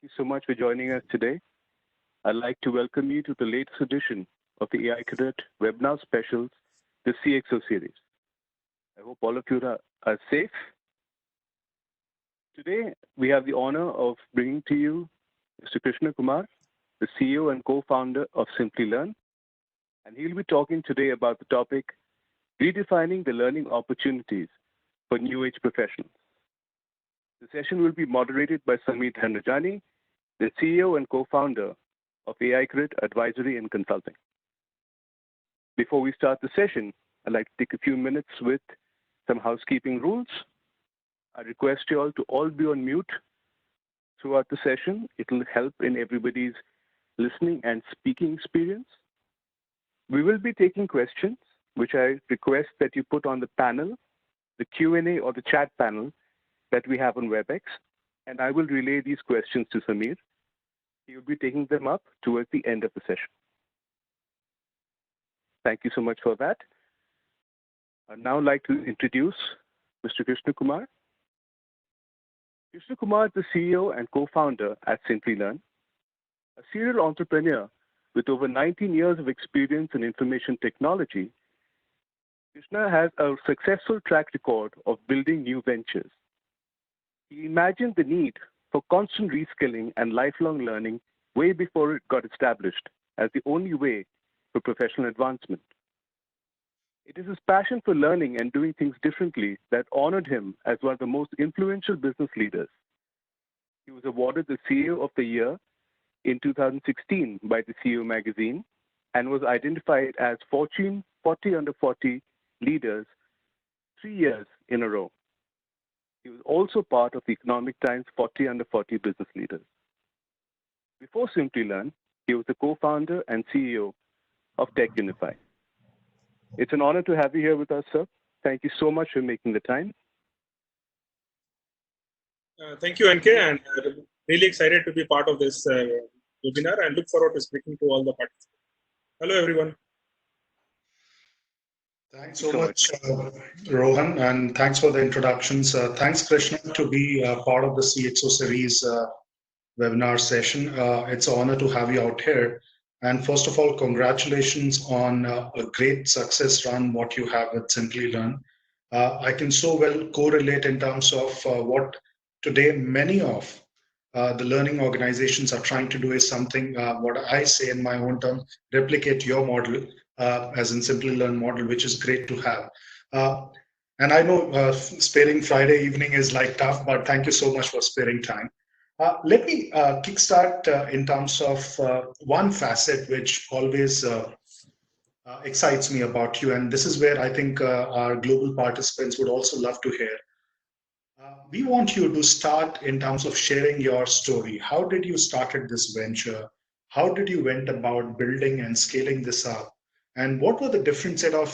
you so much for joining us today. I'd like to welcome you to the latest edition of the AIQRATE webinar specials, the CXO series. I hope all of you are safe. Today, we have the honor of bringing to you Mr. Krishna Kumar, the CEO and co-founder of Simplilearn, and he'll be talking today about the topic, redefining the learning opportunities for new age professionals. The session will be moderated by Dhanrajani, the CEO and co-founder of AIQRATE Advisory and Consulting. Before we start the session, I'd like to take a few minutes with some housekeeping rules. I request you all to all be on mute throughout the session. It will help in everybody's listening and speaking experience. We will be taking questions, which I request that you put on the panel, the Q&A or the chat panel that we have on WebEx, and I will relay these questions to Samir. He will be taking them up towards the end of the session. Thank you so much for that. I'd now like to introduce Mr. Krishna Kumar. Krishna Kumar is the CEO and co-founder at Simplilearn, a serial entrepreneur with over 19 years of experience in information technology. Krishna has a successful track record of building new ventures. He imagined the need for constant reskilling and lifelong learning way before it got established as the only way for professional advancement. It is his passion for learning and doing things differently that honored him as one of the most influential business leaders. He was awarded the CEO of the Year in 2016 by the CEO magazine and was identified as Fortune 40 under 40 leaders 3 years in a row. He was also part of the Economic Times 40 under 40 business leaders. Before Simplilearn, he was the co-founder and CEO of TechUnify. It's an honor to have you here with us, sir. Thank you so much for making the time. Thank you, NK, and really excited to be part of this webinar and look forward to speaking to all the participants. Hello, everyone. Thanks so much, Rohan, and thanks for the introductions. Thanks, Krishna, to be part of the CXO series webinar session. It's an honor to have you out here. And first of all, congratulations on a great success run, what you have with Simplilearn. I can so well correlate in terms of what today many of the learning organizations are trying to do is something, what I say in my own term, replicate your model, as in Simplilearn model, which is great to have. And I know sparing Friday evening is like tough, but thank you so much for sparing time. Let me kickstart in terms of one facet which always excites me about you, and this is where I think our global participants would also love to hear. We want you to start in terms of sharing your story. How did you started this venture? How did you went about building and scaling this up? And what were the different set of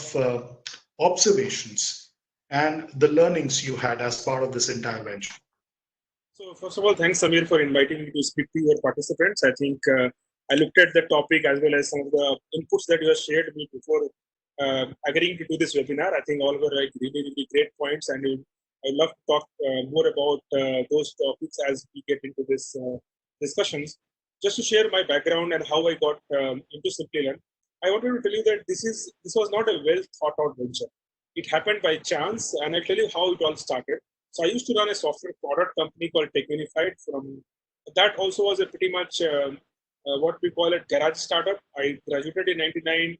observations and the learnings you had as part of this entire venture? So first of all, thanks, Samir, for inviting me to speak to your participants. I think I looked at the topic as well as some of the inputs that you have shared with me before agreeing to do this webinar. I think all were like really, really great points, and I'd love to talk more about those topics as we get into this discussions. Just to share my background and how I got into Simplilearn, I wanted to tell you that this was not a well thought out venture. It happened by chance, and I'll tell you how it all started. So I used to run a software product company called TechUnify. From that also was a pretty much what we call a garage startup. I graduated in '99,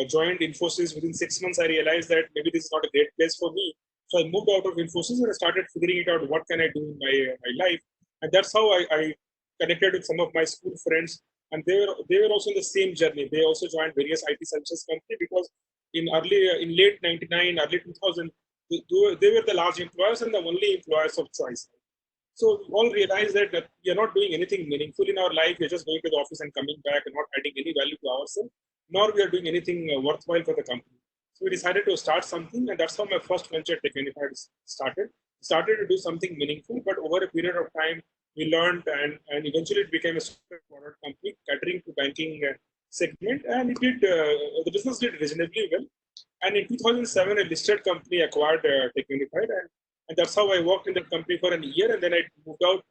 joined Infosys. Within 6 months, I realized that maybe this is not a great place for me. So I moved out of Infosys and I started figuring it out. What can I do in my life? And that's how I connected with some of my school friends. And they were also in the same journey. They also joined various IT services company because in late '99, early 2000. They were the large employers and the only employers of choice. So we all realized that we are not doing anything meaningful in our life. We're just going to the office and coming back and not adding any value to ourselves, nor we are doing anything worthwhile for the company. So we decided to start something, and that's how my first venture, TechUnify, started. Started to do something meaningful, but over a period of time, we learned and eventually it became a software product company catering to banking segment, and it did the business did reasonably well. And in 2007, a listed company acquired TechUnify, and that's how I worked in that company for a year, and then I moved out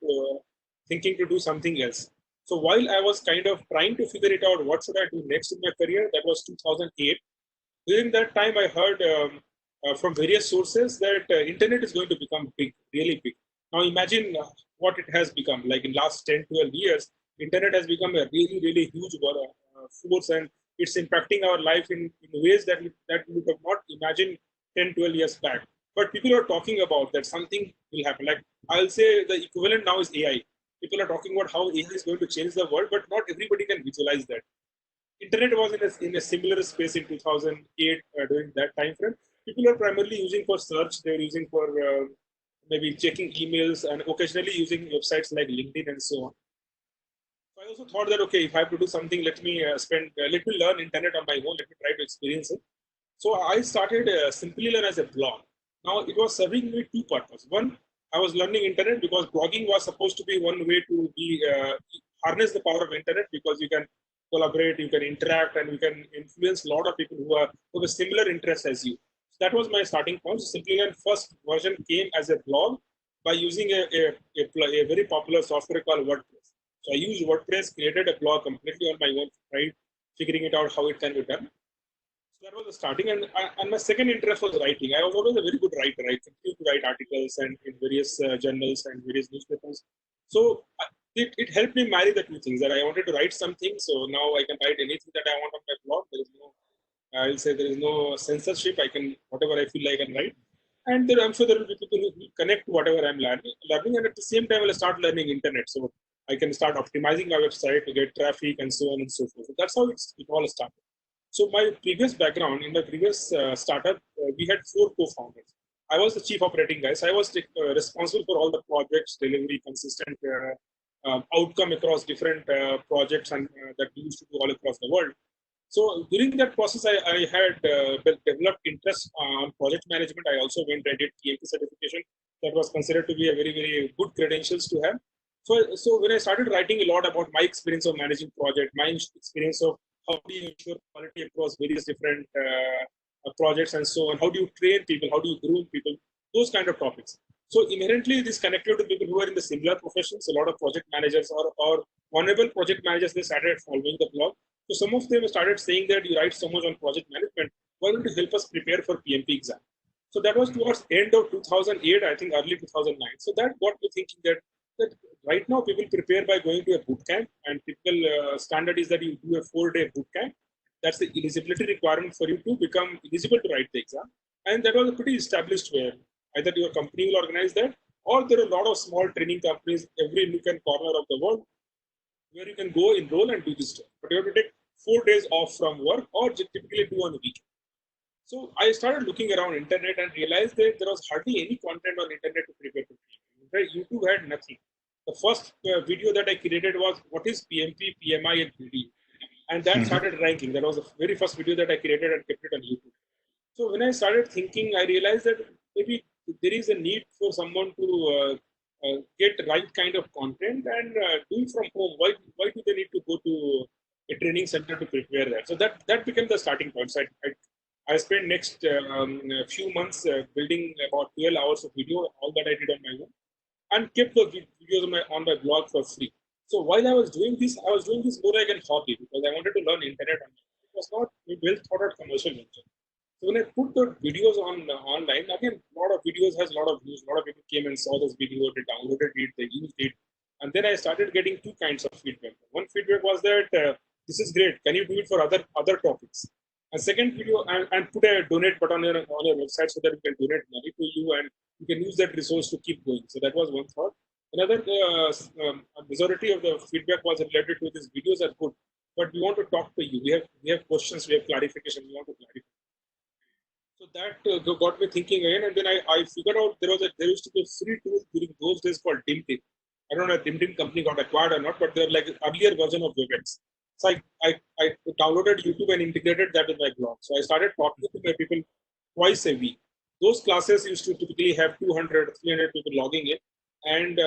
thinking to do something else. So while I was kind of trying to figure it out, what should I do next in my career? That was 2008. During that time, I heard from various sources that internet is going to become big, really big. Now imagine what it has become. Like in last 10, 12 years, internet has become a really, really huge force, and it's impacting our life in ways that we would have not imagined 10, 12 years back. But people are talking about that something will happen. Like I'll say the equivalent now is AI. People are talking about how AI is going to change the world, but not everybody can visualize that. Internet was in a similar space in 2008 during that time frame. People are primarily using for search. They're using for maybe checking emails and occasionally using websites like LinkedIn and so on. So I also thought that, okay, if I have to do something, let me learn internet on my own. Let me try to experience it. So I started Simplilearn as a blog. Now it was serving me two purposes. One, I was learning internet because blogging was supposed to be one way to be harness the power of internet, because you can collaborate, you can interact, and you can influence a lot of people who have a similar interest as you. So that was my starting point. So Simplilearn first version came as a blog by using a very popular software called WordPress. So I used WordPress, created a blog completely on my own, right, figuring it out how it can be done. So that was the starting, and my second interest was writing. I was always a very good writer. I continued to write articles and in various journals and various newspapers. So it helped me marry the two things, that I wanted to write something. So now I can write anything that I want on my blog. There is no, I'll say there is no censorship. I can, whatever I feel like I can write. And I'm sure there will be people who connect to whatever I'm learning, and at the same time, I'll start learning internet. So I can start optimizing my website to get traffic and so on and so forth. So that's how it all started. So my previous background, in my previous startup, we had 4 co-founders. I was the chief operating guy. So I was responsible for all the projects, delivery, consistent outcome across different projects and that we used to do all across the world. So during that process, I had developed interest on project management. I also went and did PMP certification. That was considered to be a very, very good credentials to have. So when I started writing a lot about my experience of managing project, my experience of how do you ensure quality across various different projects and so on, how do you train people, how do you groom people, those kind of topics. So inherently, this connected to people who are in the similar professions. A lot of project managers or honorable project managers, they started following the blog. So some of them started saying that you write so much on project management, why don't you help us prepare for PMP exam? So that was towards end of 2008, I think early 2009. So that got me thinking that right now people prepare by going to a boot camp, and typical standard is that you do a 4-day boot camp. That's the eligibility requirement for you to become eligible to write the exam. And that was a pretty established way. Either your company will organize that, or there are a lot of small training companies every nook and corner of the world where you can go enroll and do this stuff. But you have to take 4 days off from work, or typically do on a weekend. So I started looking around internet and realized that there was hardly any content on internet to prepare for PMP. YouTube had nothing. The first video that I created was what is PMP, PMI, and PD, and that started ranking. That was the very first video that I created and kept it on YouTube. So when I started thinking, I realized that maybe there is a need for someone to get the right kind of content and do it from home. Why do they need to go to a training center to prepare that? So that became the starting point. So I spent next few months building about 12 hours of video, all that I did on my own, and kept the videos on my blog for free. So while I was doing this more like a hobby, because I wanted to learn internet. It was not a well thought out commercial venture. So when I put the videos online, again, a lot of videos has a lot of views. A lot of people came and saw this video, they downloaded it, they used it. And then I started getting 2 kinds of feedback. One feedback was that this is great. Can you do it for other topics? And second video, and put a donate button on your website so that you can donate money to you and you can use that resource to keep going. So that was one thought. Another majority of the feedback was related to these videos are good, but we want to talk to you. We have questions, we have clarification, we want to clarify. So that got me thinking again, and then I figured out there used to be a free tool during those days called DimDim. I don't know if DimDim company got acquired or not, but they're like an earlier version of WebEx. So I downloaded YouTube and integrated that with my blog. So I started talking to my people twice a week. Those classes used to typically have 200, 300 people logging in, and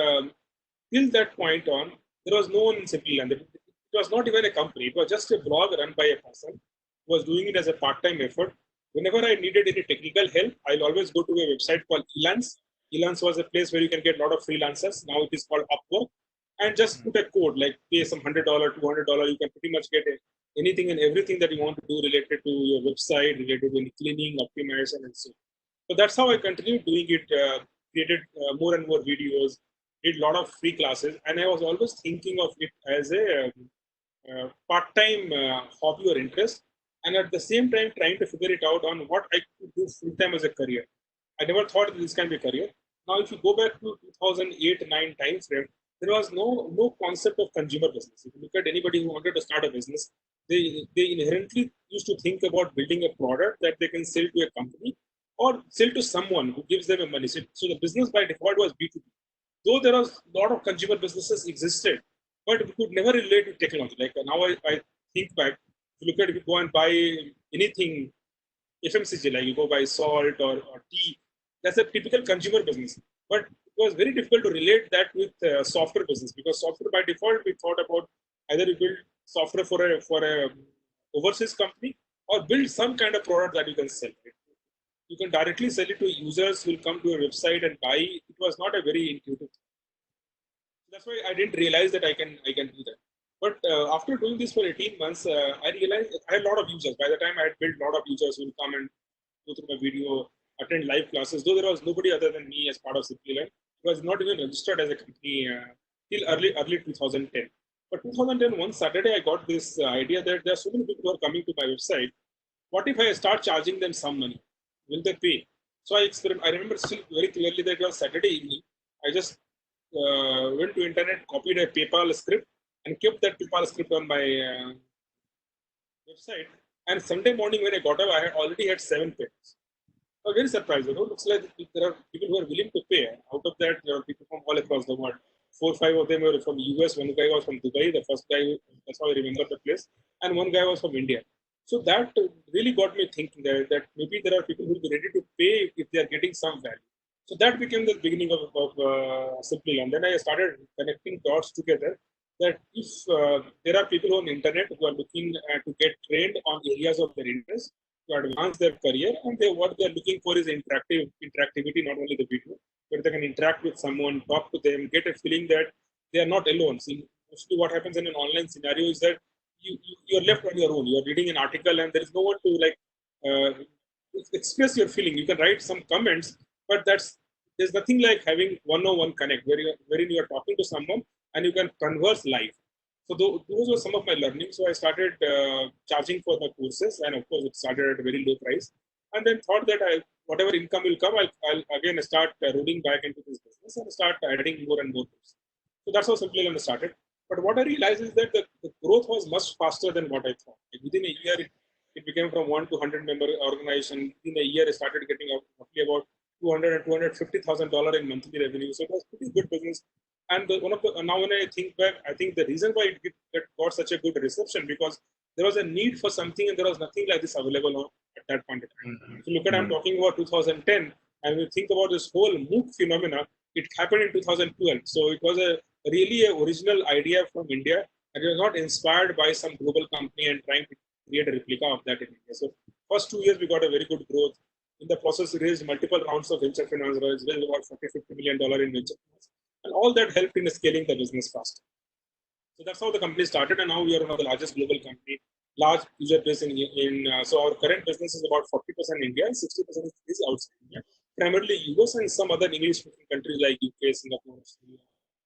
till that point on, there was no one in Simplilearn. It was not even a company. It was just a blog run by a person who was doing it as a part-time effort. Whenever I needed any technical help, I'll always go to a website called Elance. Elance was a place where you can get a lot of freelancers. Now it is called Upwork. and just put a code, like pay some $100, $200, you can pretty much get anything and everything that you want to do related to your website, related to cleaning, optimization, and so on. So that's how I continued doing it, created more and more videos, did a lot of free classes, and I was always thinking of it as a part-time hobby or interest, and at the same time trying to figure it out on what I could do full-time as a career. I never thought that this can be a career. Now, if you go back to 2008-9 time frame, there was no concept of consumer business. If you look at anybody who wanted to start a business, they inherently used to think about building a product that they can sell to a company or sell to someone who gives them a money. So the business by default was B2B. Though there was a lot of consumer businesses existed, but we could never relate to technology. Like now I think back, if you go and buy anything FMCG, like you go buy salt or tea, that's a typical consumer business. But it was very difficult to relate that with software business, because software by default we thought about either you build software for a overseas company or build some kind of product that you can sell. You can directly sell it to users who will come to your website and buy. It was not a very intuitive thing. That's why I didn't realize that I can do that. But after doing this for 18 months, I realized I had a lot of users. By the time I had built a lot of users who will come and go through my video, attend live classes, though there was nobody other than me as part of Simplilearn. It was not even registered as a company till early 2010. But 2010, one Saturday, I got this idea that there are so many people who are coming to my website. What if I start charging them some money? Will they pay? So I remember still very clearly that it was Saturday evening. I just went to internet, copied a PayPal script, and kept that PayPal script on my website. And Sunday morning when I got up, I had already had 7 payments. I was very surprised. Looks like there are people who are willing to pay. Out of that, there are people from all across the world. 4 or 5 of them were from US. One guy was from Dubai. The first guy, that's how I remember the place. And one guy was from India. So that really got me thinking that maybe there are people who will be ready to pay if they are getting some value. So that became the beginning of Simplilearn. Then I started connecting dots together, that if there are people on the internet who are looking to get trained on areas of their interest, to advance their career, and what they're looking for is interactivity, not only the video, but they can interact with someone, talk to them, get a feeling that they are not alone. See, mostly what happens in an online scenario is that you're left on your own. You're reading an article and there is no one to express your feeling. You can write some comments, but there's nothing like having one-on-one connect wherein you are talking to someone and you can converse live. So those were some of my learning. So I started charging for the courses, and of course it started at a very low price. And then thought that whatever income will come, I'll again start rolling back into this business and start adding more and more courses. So that's how Simplilearn started. But what I realized is that the growth was much faster than what I thought. Like within a year, it became from 1 to 100 member organization. Within a year, I started getting roughly about $200,000 and $250,000 in monthly revenue. So it was pretty good business. And now when I think back, I think the reason why it got such a good reception, because there was a need for something and there was nothing like this available at that point in time. If you look at, I'm talking about 2010, and we think about this whole MOOC phenomena, it happened in 2012. So it was really an original idea from India, and it was not inspired by some global company and trying to create a replica of that in India. So first 2 years, we got a very good growth. In the process, we raised multiple rounds of venture finance, raised about $40-50 million in venture finance. And all that helped in scaling the business faster. So that's how the company started, and now we are one of the largest global company, large user base so our current business is about 40% India and 60% is outside India, primarily US and some other English-speaking countries like UK, Singapore, Australia,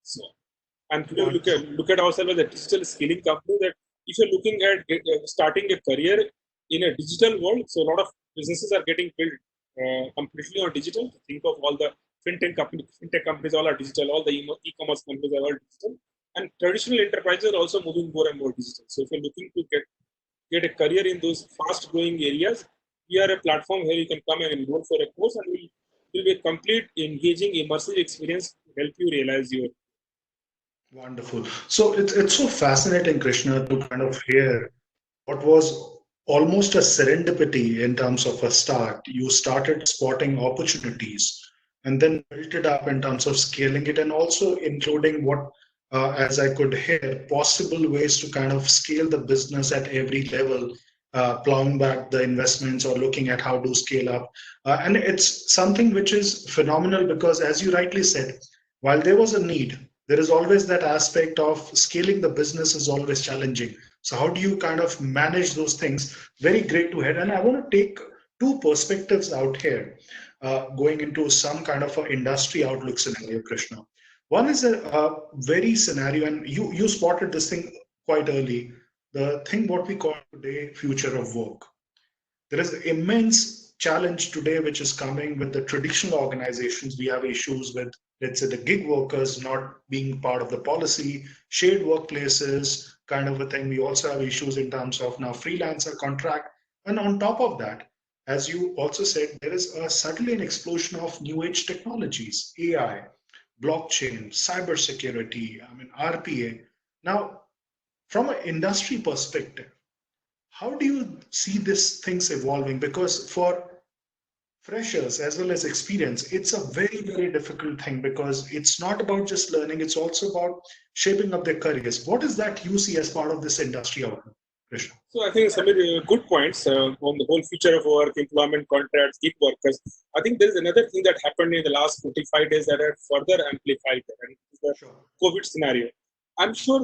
so on. And today look at ourselves as a digital skilling company, that if you're looking at starting a career in a digital world, so a lot of businesses are getting built completely on digital. Think of all the fintech companies, all are digital. All the e-commerce companies are all digital, and traditional enterprises are also moving more and more digital. So if you're looking to get a career in those fast-growing areas, we are a platform where you can come and enroll for a course, and will be a complete, engaging, immersive experience to help you realize your. Wonderful. So it's so fascinating, Krishna, to kind of hear what was almost a serendipity in terms of a start. You started spotting opportunities and then built it up in terms of scaling it, and also including what, as I could hear, possible ways to kind of scale the business at every level, plowing back the investments or looking at how to scale up. And it's something which is phenomenal because, as you rightly said, while there was a need, there is always that aspect of scaling the business is always challenging. So how do you kind of manage those things? Very great to hear. And I want to take two perspectives out here, going into some kind of an industry outlook scenario, Krishna. One is a very scenario, and you spotted this thing quite early, the thing what we call today future of work. There is immense challenge today which is coming with the traditional organizations. We have issues with, let's say, the gig workers not being part of the policy, shared workplaces kind of a thing. We also have issues in terms of now freelancer contract. And on top of that, as you also said, there is suddenly an explosion of new age technologies, AI, blockchain, cybersecurity, I mean, RPA. Now, from an industry perspective, how do you see these things evolving? Because for freshers as well as experience, it's a very, very difficult thing because it's not about just learning, it's also about shaping up their careers. What is that you see as part of this industry outlook, Krishna? So I think some good points on the whole future of work, employment contracts, gig workers. I think there is another thing that happened in the last 45 days that had further amplified that, and it's the COVID scenario. I'm sure,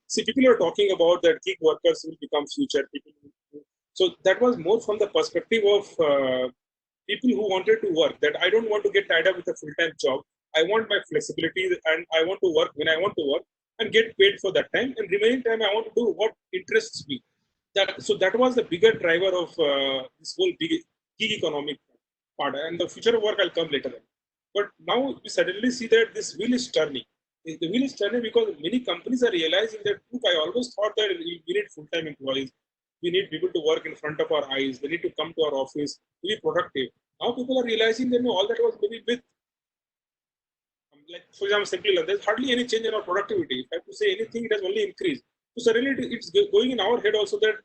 see, people are talking about that gig workers will become future people. So that was more from the perspective of people who wanted to work, that I don't want to get tied up with a full-time job. I want my flexibility and I want to work when I want to work and get paid for that time. And remaining time, I want to do what interests me. So that was the bigger driver of this whole gig economic part. And the future of work, I'll come later. But now we suddenly see that this wheel is turning. The wheel is turning because many companies are realizing that, look, I always thought that we need full-time employees. We need people to work in front of our eyes. They need to come to our office to be productive. Now people are realizing that no, all that was maybe with, like for example, Simplilearn, there's hardly any change in our productivity. If I have to say anything, it has only increased. So suddenly it's going in our head also that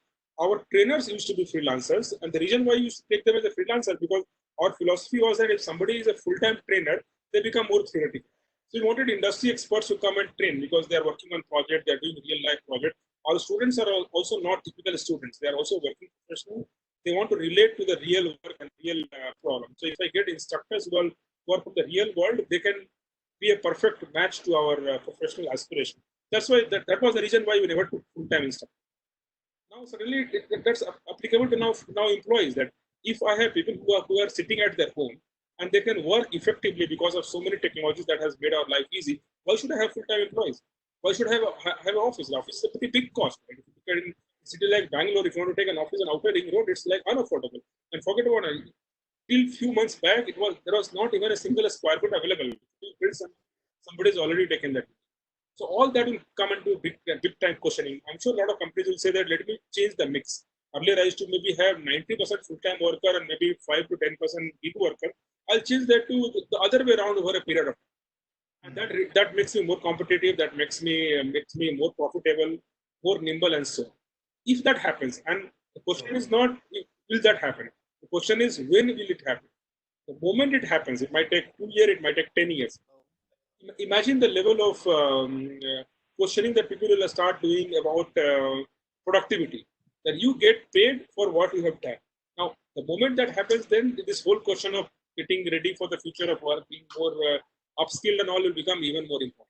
our trainers used to be freelancers, and the reason why you used to take them as a freelancer because our philosophy was that if somebody is a full-time trainer, they become more theoretical. So we wanted industry experts to come and train because they are working on project, they are doing real-life project. Our students are also not typical students; they are also working professionals. They want to relate to the real work and real problem. So if I get instructors who will work in the real world, they can be a perfect match to our professional aspiration. That's why that was the reason why we never took full-time instructors. Now suddenly that's applicable to now employees, that if I have people who are sitting at their home and they can work effectively because of so many technologies that has made our life easy, why should I have full-time employees? Why should I have an office? The office is a pretty big cost. Right? If you look at in a city like Bangalore, if you want to take an office on Outer Ring Road, it's like unaffordable. And forget about it. Till few months back, there was not even a single square foot available. Somebody's already taken that. So all that will come into big time questioning. I'm sure a lot of companies will say that let me change the mix. Earlier I used to maybe have 90% full-time worker and maybe 5 to 10% gig worker. I'll change that to the other way around over a period of time. And that makes me more competitive, that makes me more profitable, more nimble, and so on. If that happens, and the question is not will that happen? The question is when will it happen? The moment it happens, it might take 2 years, it might take 10 years. Imagine the level of questioning that people will start doing about productivity, that you get paid for what you have done. Now, the moment that happens, then this whole question of getting ready for the future of work, being more upskilled and all will become even more important.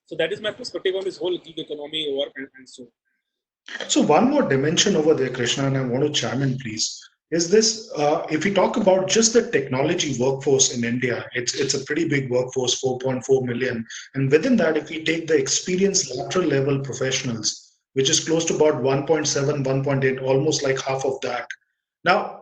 So that is my perspective on this whole gig economy work and so on. So one more dimension over there, Krishna, and I want to chime in, please. Is this if we talk about just the technology workforce in India, it's a pretty big workforce, 4.4 million, and within that, if we take the experienced lateral level professionals, which is close to about 1.7, 1.8, almost like half of that. Now,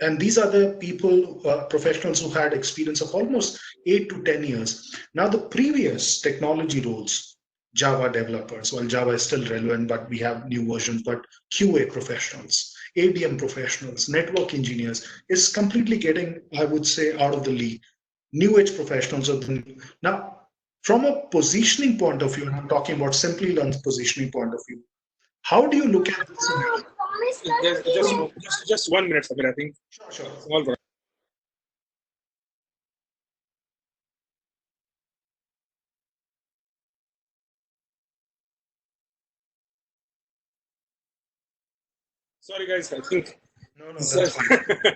and these are the people, professionals who had experience of almost 8 to 10 years. Now, the previous technology roles, Java developers, well, Java is still relevant, but we have new versions, but QA professionals, ADM professionals, network engineers is completely getting, I would say, out of the league. New age professionals are the new. Now, from a positioning point of view, and I'm talking about Simplilearn's positioning point of view, how do you look at this? Just 1 minute, Samir, I think. Sure. All right. Sorry, guys. I think no, that's fine.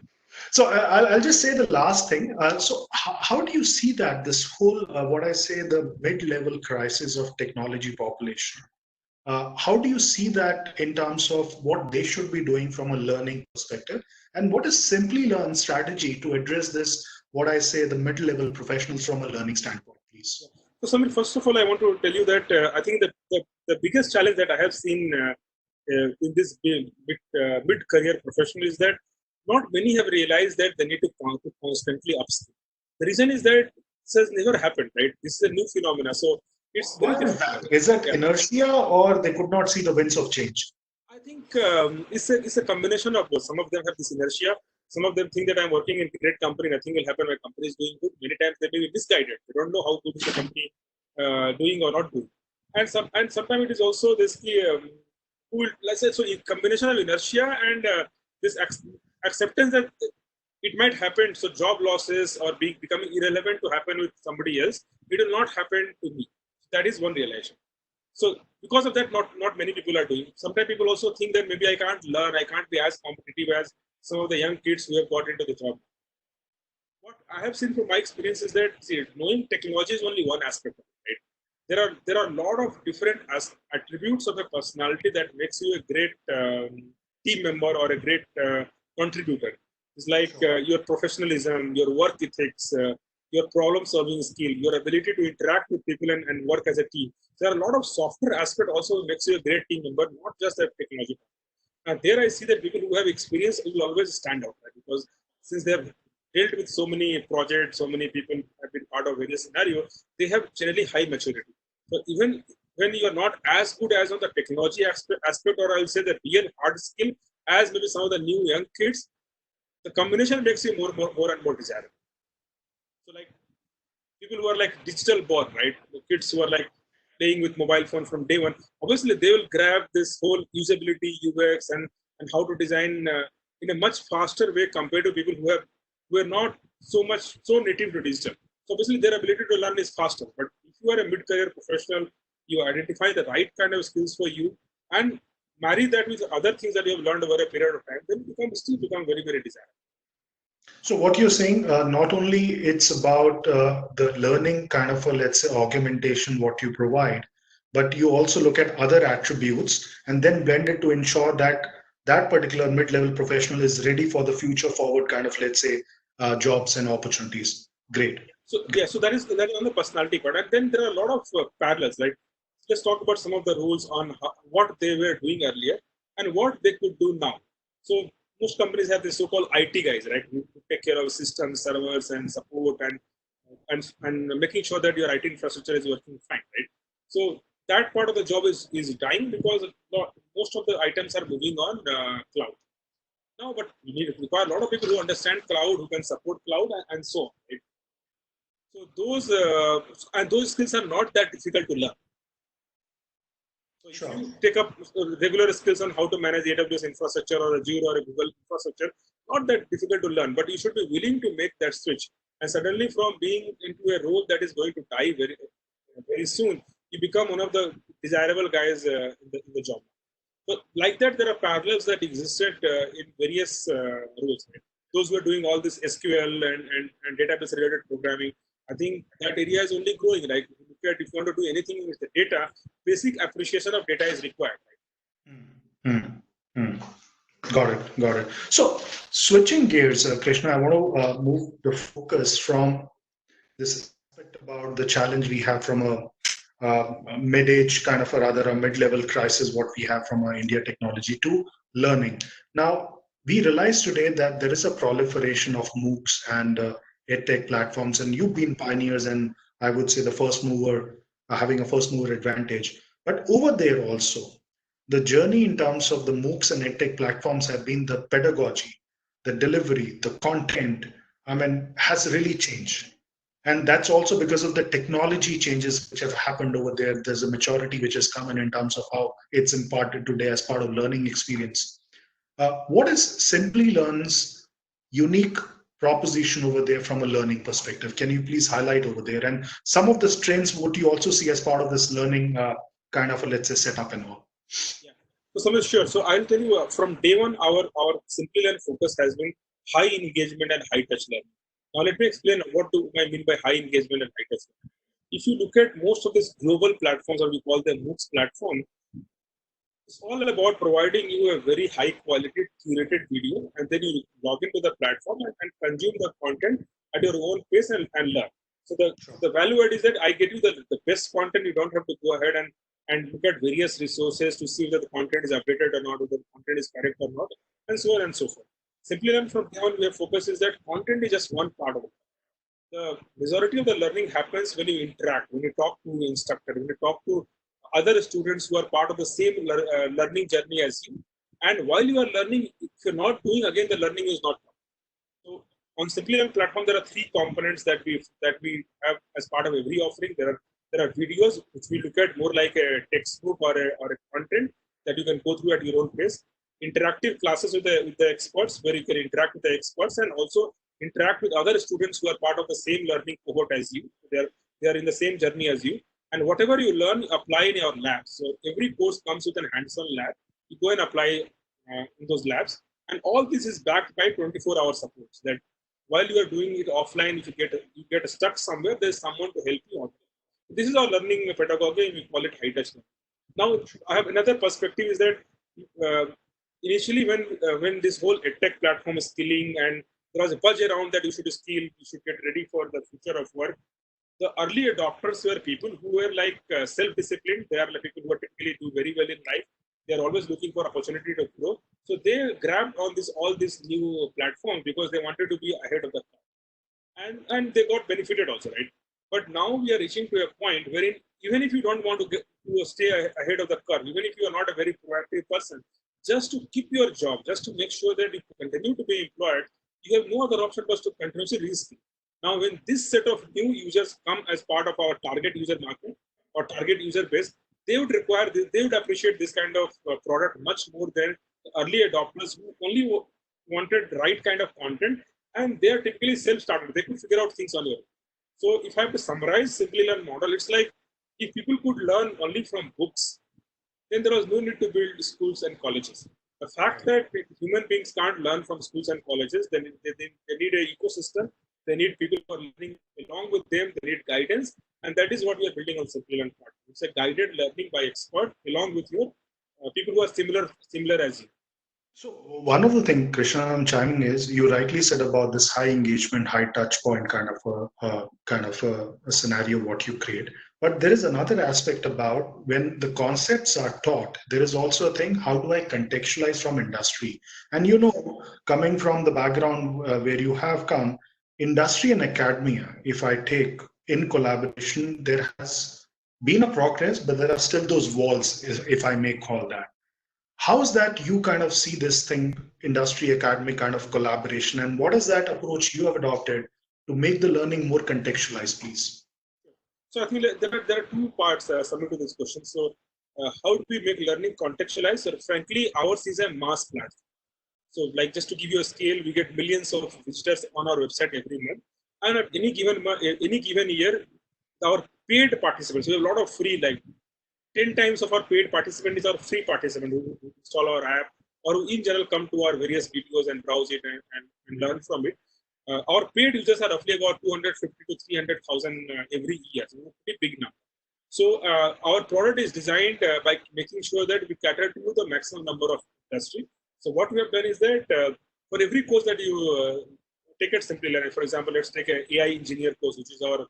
So I'll just say the last thing. So how do you see that this whole what I say the mid-level crisis of technology population? How do you see that in terms of what they should be doing from a learning perspective, and what is Simplilearn strategy to address this? What I say the mid-level professionals from a learning standpoint, please. So, Samir, first of all, I want to tell you that I think that the biggest challenge that I have seen in this mid-career professional is that not many have realized that they need to constantly upskill. The reason is that this has never happened, right? This is a new phenomena. So it's very difficult. Is that inertia, or they could not see the winds of change? I think it's a combination of both. Some of them have this inertia. Some of them think that I'm working in a great company, nothing will happen. My company is doing good. Many times they may be misguided. They don't know how good is the company doing or not doing. And sometimes it is also this let's say, so a combination of inertia and this acceptance that it might happen. So job losses or becoming irrelevant to happen with somebody else, it will not happen to me. That is one realization. So because of that, not many people are doing. Sometimes people also think that maybe I can't learn, I can't be as competitive as some of the young kids who have got into the job. What I have seen from my experience is that knowing technology is only one aspect of it. Right? There are a lot of different attributes of a personality that makes you a great team member or a great contributor. It's like your professionalism, your work ethics, your problem-solving skill, your ability to interact with people and work as a team. There are a lot of software aspect also makes you a great team member, not just a technology. And there I see that people who have experience will always stand out, right? Because since they have dealt with so many projects, so many people have been part of various scenarios, they have generally high maturity. So even when you are not as good as on the technology aspect, or I'll say the real hard skill, as maybe some of the new young kids, the combination makes you more and more desirable. So like people who are like digital born, right? The kids who are like playing with mobile phone from day one, obviously they will grab this whole usability, UX, and how to design in a much faster way compared to people who are not so native to digital. So obviously their ability to learn is faster. But if you are a mid-career professional, you identify the right kind of skills for you and marry that with other things that you have learned over a period of time, then still become very, very desirable. So what you're saying, not only it's about the learning kind of a, let's say, augmentation, what you provide, but you also look at other attributes and then blend it to ensure that that particular mid-level professional is ready for the future forward kind of, let's say, jobs and opportunities. Great. So yeah, so that is on the personality part. And then there are a lot of parallels. Like let's talk about some of the rules on what they were doing earlier and what they could do now. So most companies have this so-called IT guys, right, who take care of systems, servers, and support, and making sure that your IT infrastructure is working fine, right? So that part of the job is dying because most of the items are moving on cloud now. But you require a lot of people who understand cloud, who can support cloud, and so on, right? So those skills are not that difficult to learn. So if you take up regular skills on how to manage AWS infrastructure or Azure or a Google infrastructure, not that difficult to learn, but you should be willing to make that switch. And suddenly from being into a role that is going to die very, very soon, you become one of the desirable guys in the job. So like that, there are parallels that existed in various roles. Right? Those who are doing all this SQL and database related programming, I think that area is only growing. Like if you want to do anything with the data, basic appreciation of data is required. Right? Got it. So switching gears, Krishna, I want to move the focus from this aspect about the challenge we have from a mid-age kind of, or rather a mid-level crisis, what we have from our India technology to learning. Now, we realize today that there is a proliferation of MOOCs and edtech platforms, and you've been pioneers and I would say the first mover, having a first mover advantage. But over there also, the journey in terms of the MOOCs and edtech platforms have been the pedagogy, the delivery, the content, has really changed. And that's also because of the technology changes which have happened over there. There's a maturity which has come in terms of how it's imparted today as part of learning experience. What is Simplilearn's unique proposition over there from a learning perspective? Can you please highlight over there? And some of the strengths, what you also see as part of this learning kind of a, let's say, setup and all? Yeah. So Samir, sure. So I'll tell you from day one, our Simplilearn focus has been high engagement and high touch learning. Now let me explain what do I mean by high engagement and high touch learning. If you look at most of these global platforms, or we call them MOOCs platform, it's all about providing you a very high quality curated video, and then you log into the platform and consume the content at your own pace and learn. So the value add is that I get you the best content. You don't have to go ahead and look at various resources to see whether the content is updated or not, whether the content is correct or not, and so on and so forth. Simplilearn from here on, where focus is that content is just one part of it. The majority of the learning happens when you interact, when you talk to the instructor, when you talk to other students who are part of the same learning journey as you. And while you are learning, if you're not doing, again, the learning is not done. So on Simplilearn platform, there are three components that we have as part of every offering. There are videos which we look at more like a textbook or a content that you can go through at your own pace. Interactive classes with the experts, where you can interact with the experts and also interact with other students who are part of the same learning cohort as you. They are in the same journey as you. And whatever you learn, apply in your labs. So every course comes with an hands-on lab. You go and apply in those labs. And all this is backed by 24-hour support. That while you are doing it offline, if you get stuck somewhere, there's someone to help you out. This is our learning pedagogy, and we call it high touch learning. Now, I have another perspective is that initially when this whole edtech platform is skilling and there was a buzz around that you should skill, you should get ready for the future of work. The early adopters were people who were like self-disciplined. They are like people who typically do very well in life. They are always looking for opportunity to grow. So they grabbed on all these new platforms because they wanted to be ahead of the curve. And they got benefited also, right? But now we are reaching to a point wherein even if you don't want to stay ahead of the curve, even if you are not a very proactive person, just to keep your job, just to make sure that you continue to be employed, you have no other option but to continuously reskill. Now, when this set of new users come as part of our target user market or target user base, they would appreciate this kind of product much more than the early adopters who only wanted right kind of content, and they are typically self-started. They could figure out things on their own. So if I have to summarize Simplilearn model, it's like if people could learn only from books, then there was no need to build schools and colleges. The fact that human beings can't learn from schools and colleges, they need an ecosystem. They need people who are learning along with them. They need guidance, and that is what we are building on Simplilearn part. It's a guided learning by expert along with your people who are similar as you. So one of the things, Krishna, I'm chiming is you rightly said about this high engagement, high touch point kind of a scenario what you create. But there is another aspect about when the concepts are taught. There is also a thing: how do I contextualize from industry? And coming from the background where you have come, industry and academia, if I take in collaboration, there has been a progress, but there are still those walls, if I may call that. How is that you kind of see this thing, industry academic kind of collaboration, and what is that approach you have adopted to make the learning more contextualized, please? So I think there are two parts submitted to this question. So how do we make learning contextualized? So frankly, ours is a mass platform. So like just to give you a scale, we get millions of visitors on our website every month, and at any given year, our paid participants, we have a lot of free, like 10 times of our paid participant is our free participant who install our app or who in general come to our various videos and browse it and learn from it. Our paid users are roughly about 250 to 300,000 every year, so pretty big number. So our product is designed by making sure that we cater to the maximum number of industry. So what we have done is that for every course that you take at Simplilearn, for example, let's take an AI engineer course, which is our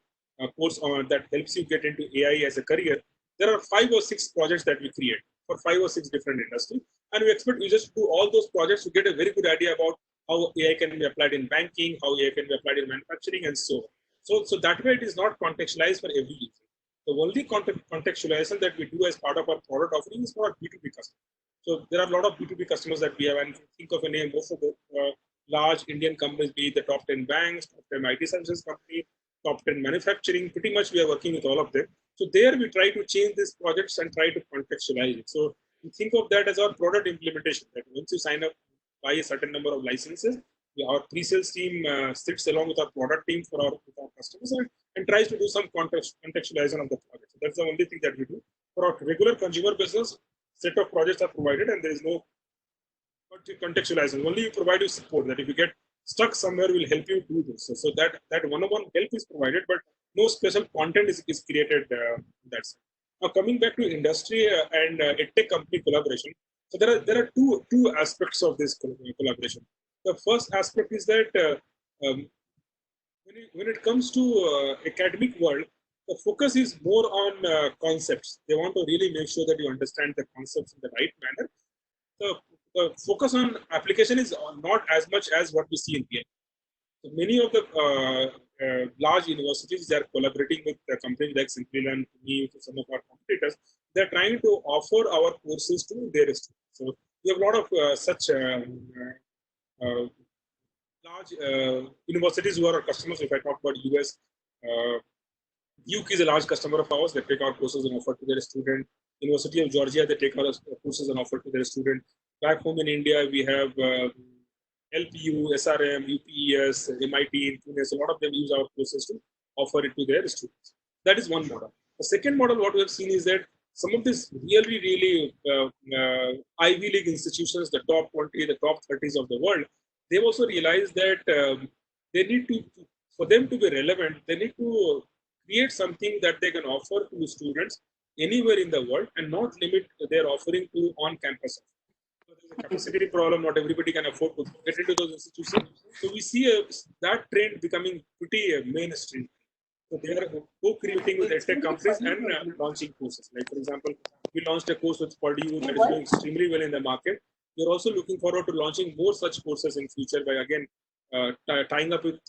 course that helps you get into AI as a career. There are 5 or 6 projects that we create for 5 or 6 different industries, and we expect users to do all those projects to get a very good idea about how AI can be applied in banking, how AI can be applied in manufacturing, and so on. So that way, it is not contextualized for every user. The only contextualization that we do as part of our product offering is for our B2B customers. So there are a lot of B2B customers that we have, and if you think of a name, most of the large Indian companies, be it the top 10 banks, top 10 IT services company, top 10 manufacturing, pretty much we are working with all of them. So there we try to change these projects and try to contextualize it. So you think of that as our product implementation, that once you sign up, buy a certain number of licenses, our pre-sales team sits along with our product team with our customers and tries to do some contextualization of the project. So that's the only thing that we do. For our regular consumer business, set of projects are provided and there is no contextualization. Only we provide you support that if you get stuck somewhere will help you do this. So that one-on-one help is provided, but no special content is created. That's now coming back to industry and edtech company collaboration. So there are two aspects of this collaboration. The first aspect is that when it comes to academic world, the focus is more on concepts. They want to really make sure that you understand the concepts in the right manner. The focus on application is not as much as what we see in here. So many of the large universities are collaborating with companies like Simplilearn, some of our competitors. They're trying to offer our courses to their students. So we have a lot of such large universities who are our customers. If I talk about US, Duke is a large customer of ours. They take our courses and offer to their student. University of Georgia, they take our courses and offer to their student. Back home in India, we have LPU, SRM, UPES, MIT, in Pune. So a lot of them use our courses to offer it to their students. That is one model. The second model, what we have seen is that some of these really Ivy League institutions, the top 20, the top 30s of the world, they've also realized that they need to, for them to be relevant, they need to create something that they can offer to students anywhere in the world and not limit their offering to on-campus. So there's a capacity problem, not everybody can afford to get into those institutions. So we see that trend becoming pretty mainstream. So they are co-creating with edtech companies and launching courses. Like for example, we launched a course with Purdue that is doing extremely well in the market. We're also looking forward to launching more such courses in future by again tying up with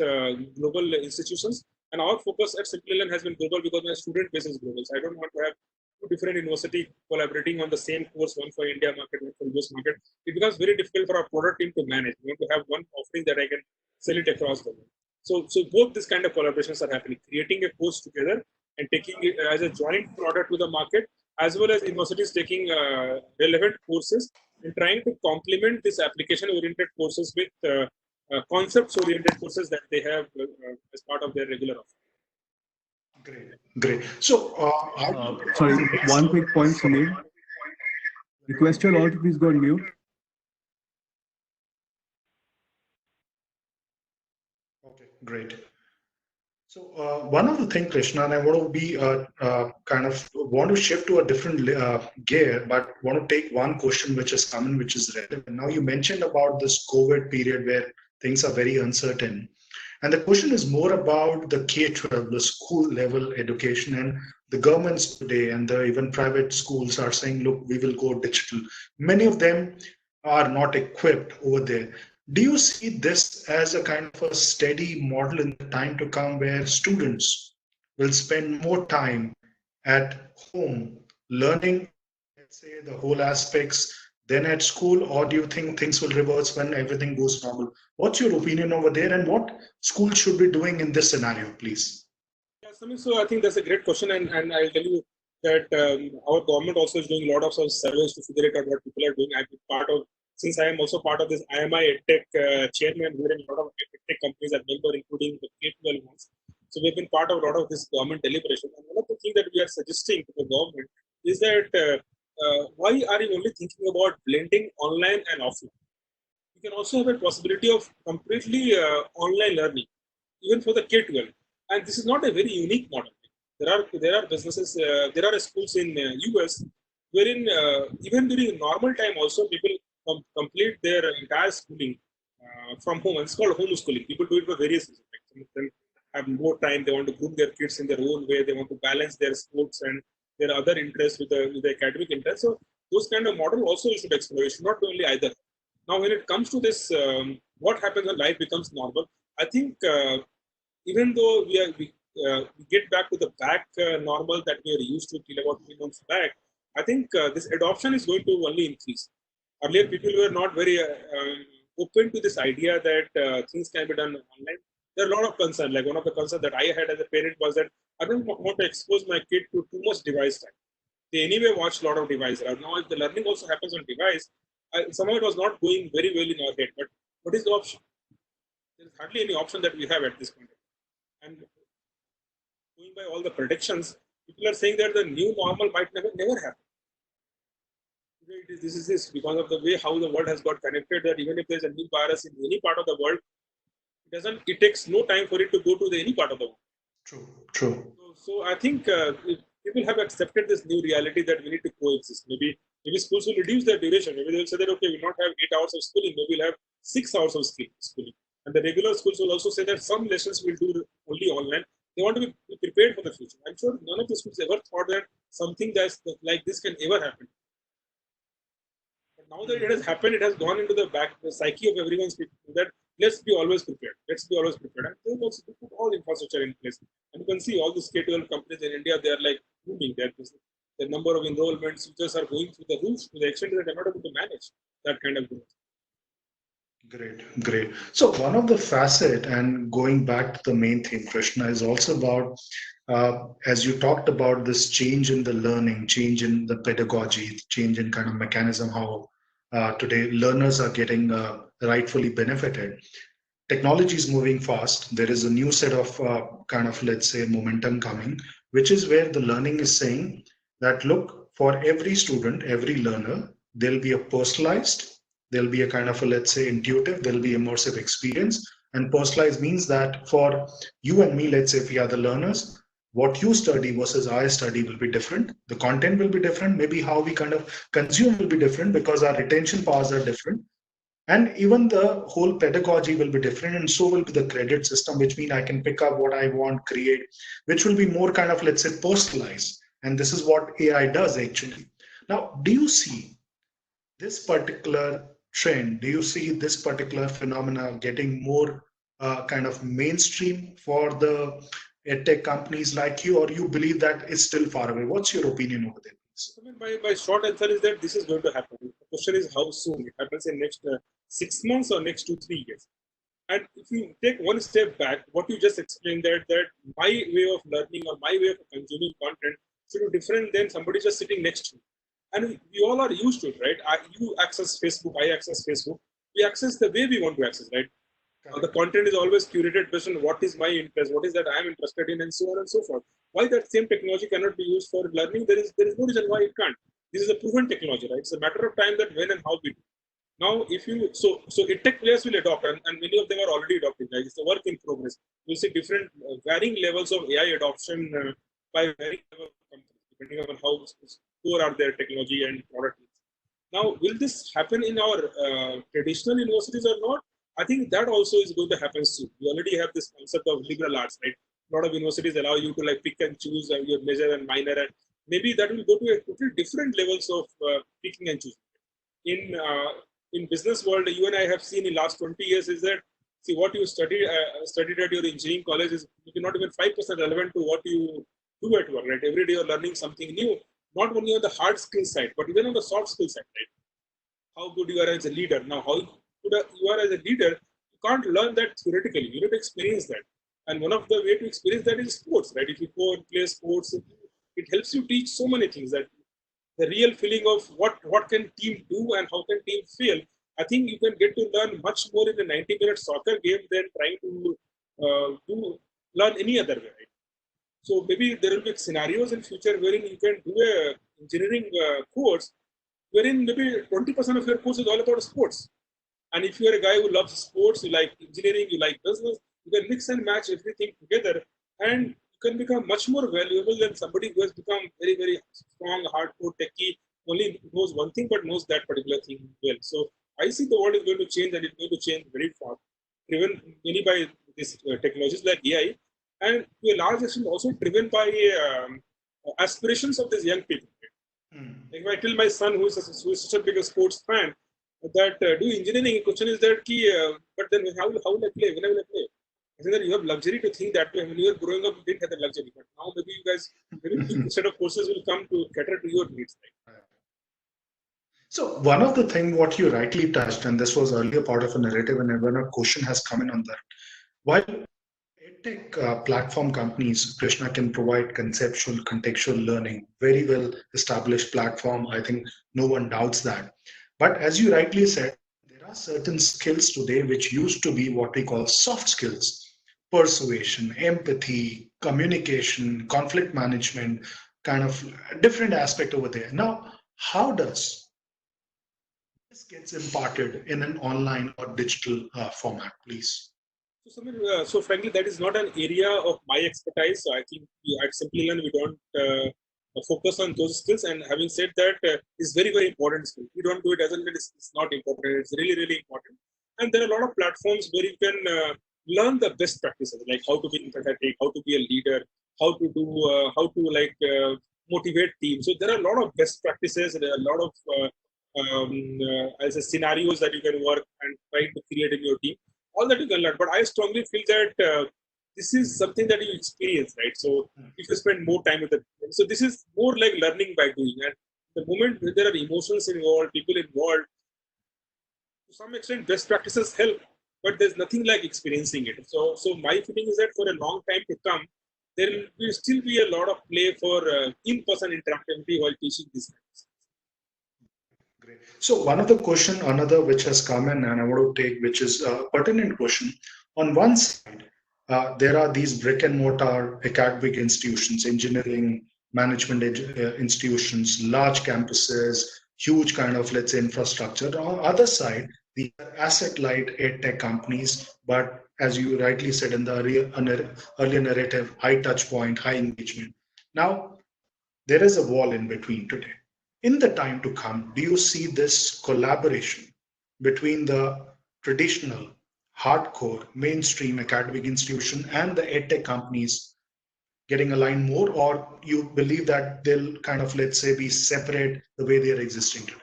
global institutions. And our focus at Simplilearn has been global because my student base is global. So I don't want to have two different universities collaborating on the same course, one for India market, one for US market. It becomes very difficult for our product team to manage. We want to have one offering that I can sell it across the world. So both this kind of collaborations are happening, creating a course together and taking it as a joint product to the market, as well as universities taking relevant courses and trying to complement this application-oriented courses with concepts-oriented courses that they have as part of their regular offering. Great. So, sorry, one quick point, Sunil. Request you all to please go on mute. Okay, great. So one of the things, Krishna, and I want to be want to shift to a different gear, but want to take one question which is common, which is relevant. Now you mentioned about this COVID period where things are very uncertain. And the question is more about the K-12, the school level education, and the governments today and the even private schools are saying, look, we will go digital. Many of them are not equipped over there. Do you see this as a kind of a steady model in the time to come where students will spend more time at home learning, let's say, the whole aspects than at school, or do you think things will reverse when everything goes normal? What's your opinion over there, and what schools should be doing in this scenario, please? Yeah, so I think that's a great question, and I'll tell you that our government also is doing a lot of surveys to figure out what people are doing. I've been part of, since I am also part of this IMI EdTech chairman, wherein a lot of EdTech companies are member, including the K-12 ones. So we've been part of a lot of this government deliberation. And one of the things that we are suggesting to the government is that why are you only thinking about blending online and offline? You can also have a possibility of completely online learning, even for the K-12. And this is not a very unique model. There are businesses, there are schools in US wherein even during normal time also people complete their entire schooling from home. And it's called homeschooling. People do it for various reasons. Like some of them have more time. They want to groom their kids in their own way. They want to balance their sports and their other interests with the academic interests. So those kind of model also we should explore. It should not be only either. Now, when it comes to this, what happens when life becomes normal? I think even though we get back to the back normal that we are used to till about 3 months back, I think this adoption is going to only increase. Earlier, people were not very open to this idea that things can be done online. There are a lot of concerns. Like one of the concerns that I had as a parent was that I don't want to expose my kid to too much device time. They anyway watch a lot of devices. Now, if the learning also happens on device, somehow it was not going very well in our head. But what is the option? There is hardly any option that we have at this point. And going by all the predictions, people are saying that the new normal might never happen. This is because of the way how the world has got connected, that even if there's a new virus in any part of the world, It takes no time for it to go to any part of the world. True. So I think people have accepted this new reality that we need to coexist. Maybe schools will reduce their duration. Maybe they'll say that, okay, we'll not have 8 hours of schooling. Maybe we'll have 6 hours of schooling. And the regular schools will also say that some lessons will do only online. They want to be prepared for the future. I'm sure none of the schools ever thought that something that's like this can ever happen. But now that it has happened, it has gone into the psyche of everyone's people that let's be always prepared. Let's be always prepared. And they also put all infrastructure in place. And you can see all these K-12 companies in India, they are like booming. The number of enrollments, teachers are going through the roof to the extent that they're not able to manage that kind of growth. Great. So one of the facet, and going back to the main theme, Krishna, is also about, as you talked about this change in the learning, change in the pedagogy, change in kind of mechanism, how today learners are getting rightfully benefited. Technology is moving fast. There is a new set of kind of, let's say, momentum coming, which is where the learning is saying that, look, for every student, every learner, there'll be a personalized, there'll be a kind of a, let's say, intuitive, there'll be immersive experience. And personalized means that for you and me, let's say, if we are the learners, what you study versus I study will be different. The content will be different. Maybe how we kind of consume will be different because our retention powers are different. And even the whole pedagogy will be different, and so will be the credit system, which means I can pick up what I want, create, which will be more kind of, let's say, personalized. And this is what AI does actually. Now, do you see this particular trend? Do you see this particular phenomena getting more kind of mainstream for the edtech companies like you, or you believe that it's still far away? What's your opinion over there? I mean, my short answer is that this is going to happen. The question is how soon. It happens in next 6 months or next 2-3 years. And if you take one step back, what you just explained, that my way of learning or my way of consuming content should be different than somebody just sitting next to me. And we all are used to it, right? You access Facebook, I access Facebook. We access the way we want to access, right? The content is always curated based on what is my interest, what is that I am interested in, and so on and so forth. Why that same technology cannot be used for learning? There is no reason why it can't. This is a proven technology, right? It's a matter of time that when and how we do. Now, if you so tech players will adopt, and many of them are already adopting. Right? It's a work in progress. You'll see different varying levels of AI adoption by varying level of companies, depending on how poor are their technology and product. Now, will this happen in our traditional universities or not? I think that also is going to happen soon. We already have this concept of liberal arts, right? A lot of universities allow you to like pick and choose your major and minor, and maybe that will go to a totally different levels of picking and choosing. In business world, you and I have seen in last 20 years is that see what you studied at your engineering college is maybe not even 5% relevant to what you do at work, right? Every day you're learning something new, not only on the hard skill side, but even on the soft skill side, right? How good you are as a leader. Now, how good you are as a leader, you can't learn that theoretically. You need to experience that. And one of the way to experience that is sports, right? If you go and play sports, it helps you teach so many things that the real feeling of what can team do and how can team fail. I think you can get to learn much more in a 90-minute soccer game than trying to learn any other way, right? So maybe there will be scenarios in future wherein you can do a engineering course wherein maybe 20% of your course is all about sports. And if you're a guy who loves sports, you like engineering, you like business, you can mix and match everything together, and you can become much more valuable than somebody who has become very, very strong, hardcore techie, only knows one thing but knows that particular thing well. So I see the world is going to change, and it's going to change very fast, driven mainly by these technologies like AI, and to a large extent also driven by aspirations of these young people. Like if I tell my son, who is such a big sports fan, that do engineering, question is that key, but then how will I play? When I will I play? I think that you have luxury to think that way. When you were growing up, you didn't have that luxury. But now maybe you guys, maybe a set of courses will come to cater to your needs. Right? So one of the things what you rightly touched, and this was earlier part of a narrative, and when a question has come in on that, while EdTech platform companies, Krishna, can provide conceptual, contextual learning, very well established platform. I think no one doubts that. But as you rightly said, there are certain skills today which used to be what we call soft skills: persuasion, empathy, communication, conflict management, kind of different aspect over there. Now, how does this gets imparted in an online or digital format, please? So, Samir, so frankly, that is not an area of my expertise. So I think at Simplilearn we don't focus on those skills. And having said that, it's very, very important skill. We don't do it doesn't mean it's not important. It's really, really important. And there are a lot of platforms where you can learn the best practices, like how to be empathetic, how to be a leader, how to motivate teams. So there are a lot of best practices. There are a lot of as a scenarios that you can work and try to create in your team. All that you can learn. But I strongly feel that this is something that you experience, right? So if you spend more time with it, so this is more like learning by doing. And the moment there are emotions involved, people involved, to some extent, best practices help, but there's nothing like experiencing it. So my feeling is that for a long time to come, there will still be a lot of play for in-person interactivity while teaching these things. Great. So one of the question, another which has come in, and I want to take, which is a pertinent question. On one side, there are these brick and mortar academic institutions, engineering, management institutions, large campuses, huge kind of, let's say, infrastructure. On the other side, the asset-light edtech companies, but as you rightly said in the earlier narrative, high touch point, high engagement. Now, there is a wall in between today. In the time to come, do you see this collaboration between the traditional, hardcore, mainstream academic institution and the edtech companies getting aligned more, or you believe that they'll kind of, let's say, be separate the way they are existing today?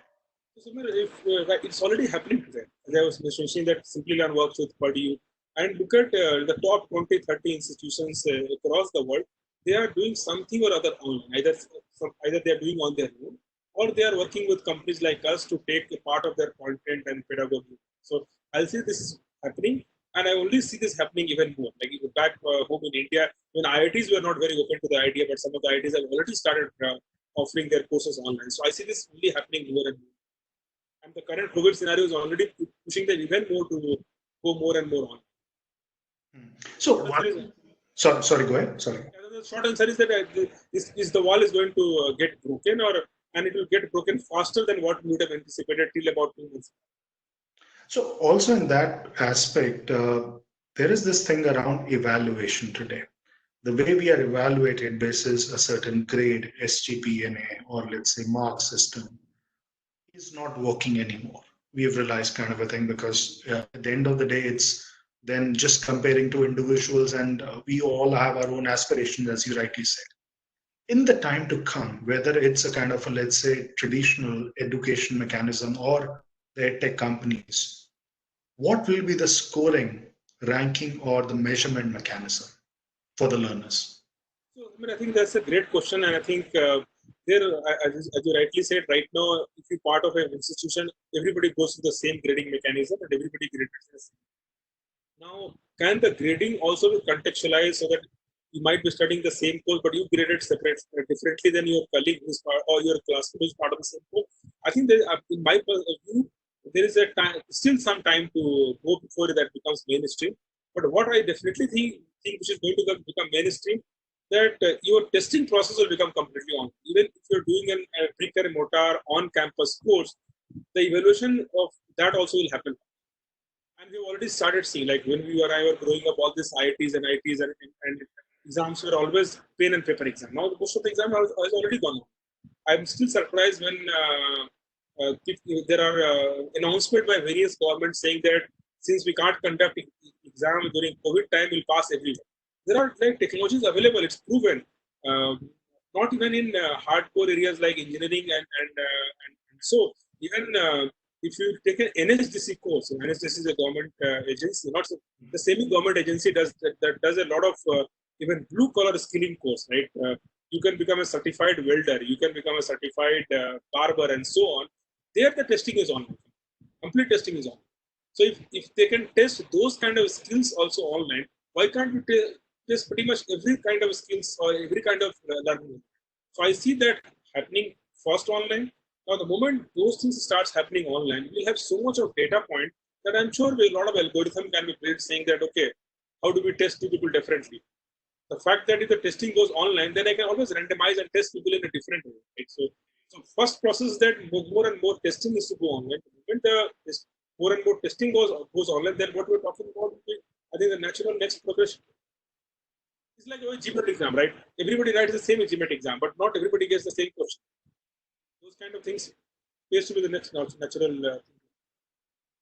So, if it's already happening today, as I was mentioning that Simplilearn works with Purdue, and look at the top 20, 30 institutions across the world, they are doing something or other online. Either they are doing on their own, or they are working with companies like us to take a part of their content and pedagogy. So I'll say this is happening, and I only see this happening even more. Like back home in India, when IITs were not very open to the idea, but some of the IITs have already started offering their courses online. So I see this really happening more and more. And the current COVID scenario is already pushing them even more to go more and more on. So, sorry, go ahead. Sorry. The short answer is that is the wall is going to get broken, and it will get broken faster than what we would have anticipated till about 2 months. So, also in that aspect, there is this thing around evaluation today. The way we are evaluated basis a certain grade, SGPNA, or let's say mark system, is not working anymore. We have realized kind of a thing, because at the end of the day, it's then just comparing to individuals, and we all have our own aspirations, as you rightly said. In the time to come, whether it's a kind of a, let's say, traditional education mechanism or the tech companies, what will be the scoring, ranking, or the measurement mechanism for the learners? So, I think that's a great question, and I think as you rightly said, right now, if you're part of an institution, everybody goes through the same grading mechanism, and everybody grades the same. Now, can the grading also be contextualized so that you might be studying the same course, but you graded differently than your colleague who's part, or your classmate who's part of the same course? I think in my view, there is still some time to go before that becomes mainstream. But what I definitely think which is going to become mainstream, that your testing process will become completely on. Even if you're doing a brick and mortar on-campus course, the evaluation of that also will happen. And we've already started seeing, like when we and I were growing up, all these IITs and IITs and exams were always pen and paper exam. Now most of the exam has already gone on. I'm still surprised when there are announcements by various governments saying that since we can't conduct exam during COVID time, we'll pass everywhere. There are like technologies available. It's proven. Not even in hardcore areas like engineering and so even if you take an NHDC course, NHDC is a government agency, not the semi-government agency that does a lot of even blue-collar skilling course, right? You can become a certified welder, you can become a certified barber, and so on. There, the testing is on. Complete testing is on. So if they can test those kind of skills also online, why can't we test pretty much every kind of skills or every kind of learning? So I see that happening first online. Now, the moment those things starts happening online, we have so much of data point that I'm sure a lot of algorithm can be built saying that, okay, how do we test two people differently? The fact that if the testing goes online, then I can always randomize and test people in a different way. Right? So first process that more and more testing is to go online. When the more and more testing goes online, then what we're talking about will be I think the natural next progression is like a GMAT exam, right? Everybody writes the same GMAT exam, but not everybody gets the same question. Those kind of things appears to be the next natural.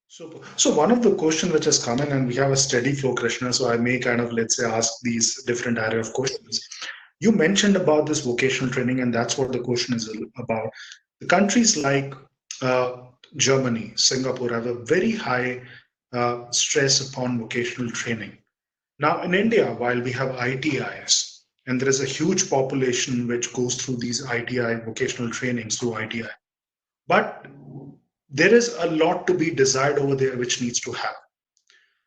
Super. So one of the questions which has come in, and we have a steady flow, Krishna, so I may kind of, let's say, ask these different area of questions. You mentioned about this vocational training, and that's what the question is about. The countries like Germany, Singapore have a very high stress upon vocational training. Now, in India, while we have ITIs, and there is a huge population which goes through these ITI vocational trainings through ITI, but there is a lot to be desired over there which needs to happen.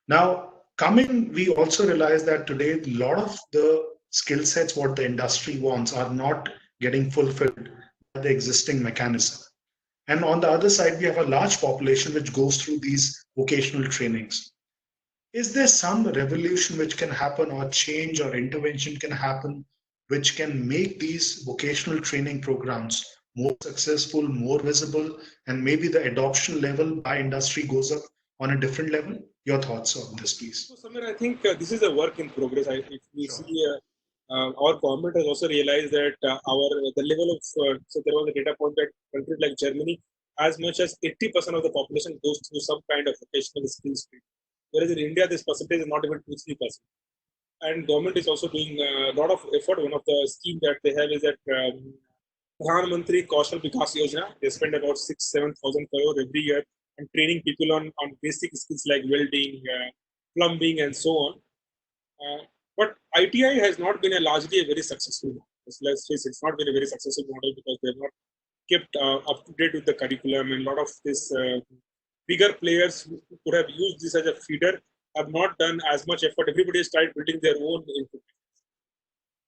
Now, we also realize that today a lot of the skill sets what the industry wants are not getting fulfilled by the existing mechanism. And on the other side, we have a large population which goes through these vocational trainings. Is there some revolution which can happen, or change or intervention can happen, which can make these vocational training programs more successful, more visible, and maybe the adoption level by industry goes up on a different level? Your thoughts on this, please. So, Samir, I think this is a work in progress. If we see, our government has also realized that the level of so there was a data point that countries like Germany, as much as 80% of the population goes through some kind of vocational skills training, whereas in India this percentage is not even 2-3%. And government is also doing a lot of effort. One of the schemes that they have is that Pradhan Mantri Kaushal Vikas Yojana. They spend about 6,000-7,000 crore every year and training people on basic skills like welding, plumbing, and so on. But ITI has not been largely a very successful model. Let's face it, it's not been a very successful model because they have not kept up to date with the curriculum, and a lot of this bigger players who could have used this as a feeder have not done as much effort. Everybody has tried building their own information.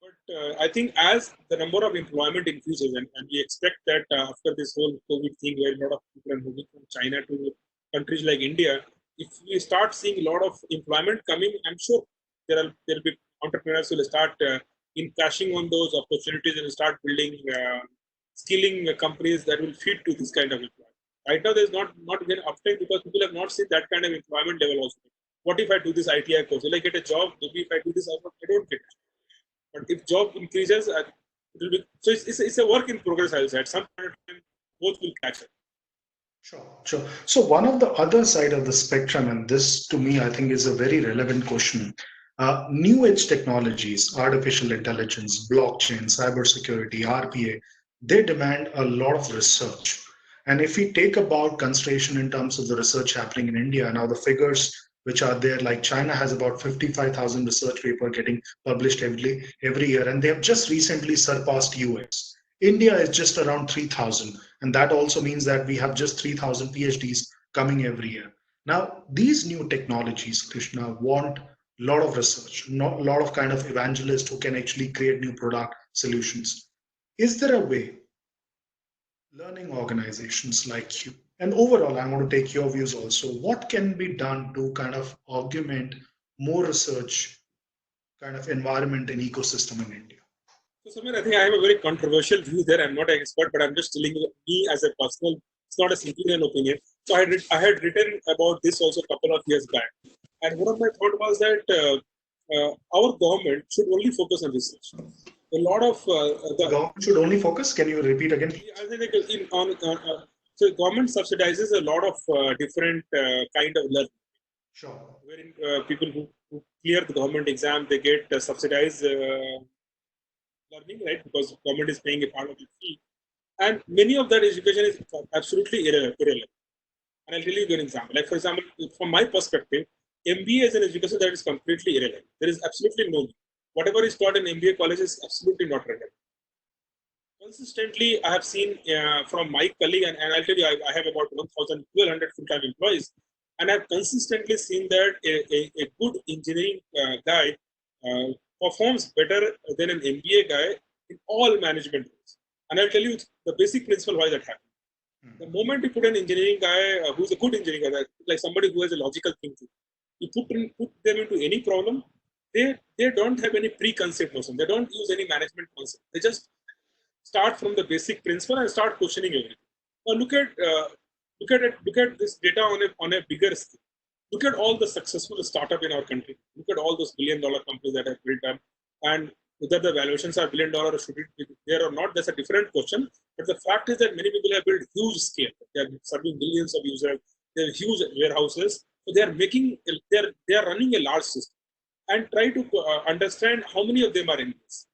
But I think as the number of employment increases, and we expect that after this whole COVID thing, where a lot of people are moving from China to countries like India, if we start seeing a lot of employment coming, I'm sure there will be entrepreneurs who will start in cashing on those opportunities and start building skilling companies that will feed to this kind of employment. Right now, there's not even uptake because people have not seen that kind of employment level also. What if I do this ITI course? Will I get a job? Maybe if I do this, I don't get it. But if job increases, it will be, so it's a work in progress. I'll say at some point in time, both will catch up. Sure. So one of the other side of the spectrum, and this to me, I think is a very relevant question. New age technologies, artificial intelligence, blockchain, cybersecurity, RPA, they demand a lot of research. And if we take about consideration in terms of the research happening in India, now the figures which are there, like China has about 55,000 research paper getting published every year, and they have just recently surpassed US. India is just around 3,000, and that also means that we have just 3,000 PhDs coming every year. Now, these new technologies, Krishna, want a lot of research, not a lot of kind of evangelists who can actually create new product solutions. Is there a way learning organizations like you, and overall, I want to take your views also, what can be done to kind of augment more research kind of environment and ecosystem in India? So, Samir, I think I have a very controversial view there. I'm not an expert, but I'm just telling you, me as a personal, it's not a Simplilearn opinion. So I had written about this also a couple of years back. And one of my thought was that our government should only focus on research. A lot of the government should only focus. Can you repeat again? I think so government subsidizes a lot of different kind of learning. Sure. Wherein people who clear the government exam, they get subsidized learning, right? Because government is paying a part of the fee, and many of that education is absolutely irrelevant. And I'll tell you an example. Like for example, from my perspective, MBA is an education that is completely irrelevant. There is absolutely no need. Whatever is taught in MBA college is absolutely not relevant. Consistently, I have seen from my colleague, and I'll tell you, I have about 1,200 full-time employees, and I've consistently seen that a good engineering guy performs better than an MBA guy in all management roles. And I'll tell you the basic principle why that happens. The moment you put an engineering guy who's a good engineering guy, like somebody who has a logical thinking, you put them into any problem, they don't have any preconceived notion. They don't use any management concept. They just start from the basic principle and start questioning everything. Now look at this data on a bigger scale. look at all the successful startup in our country. Look at all those billion-dollar companies that have built up, and whether the valuations are $1 billion or should it be there or not, that's a different question. But the fact is that many people have built huge scale. They are serving millions of users. They have huge warehouses. So they are making, they are running a large system. And try to understand how many of them are in this.